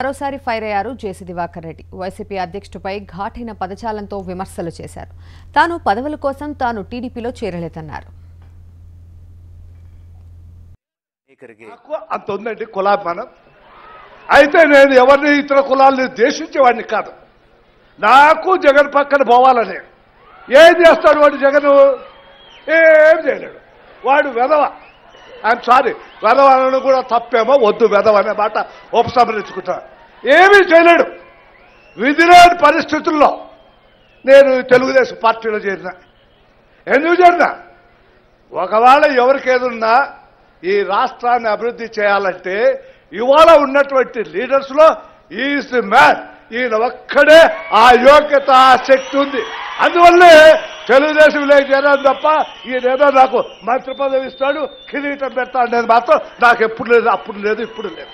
మరోసారి ఫైర్ అయ్యారు జేసీ దివాకర్ రెడ్డి. వైసీపీ అధ్యక్షుడిపై ఘాటైన పదజాలంతో విమర్శలు చేశారు. తాను పదవుల కోసం తాను టీడీపీలో చేరలేదన్నారు. అంత ఉందండి కులాభిమానం. అయితే నేను ఎవరిని ఇతర కులాలను ద్వేషించేవాడిని కాదు. నాకు జగన్ పక్కన పోవాలని. ఏం చేస్తాడు వాడు? జగన్ ఏం చేయలేడు. వాడు వెధవ. ఐఎమ్ సారీ, వెధవలను కూడా తప్పేమో, వద్దు వెధవ అనే మాట ఉపసంహరించుకుంటా. ఏమీ చేయలేడు. విధిలేని పరిస్థితుల్లో నేను తెలుగుదేశం పార్టీలో చేరిన. ఎందుకు చేరినా? ఒకవేళ ఎవరికేదున్నా ఈ రాష్ట్రాన్ని అభివృద్ధి చేయాలంటే ఇవాళ ఉన్నటువంటి లీడర్స్లో ఈజ్ ది మ్యాన్. ఈయన ఒక్కడే ఆ యోగ్యత, ఆ శక్తి ఉంది. అందువల్లే తెలుగుదేశంలో చేరాను తప్ప ఈయనేదో నాకు మంత్రి పదవి ఇస్తాడు, కిరీటం పెడతాడు నేను మాత్రం నాకు ఎప్పుడు లేదు, అప్పుడు లేదు, ఇప్పుడు లేదు.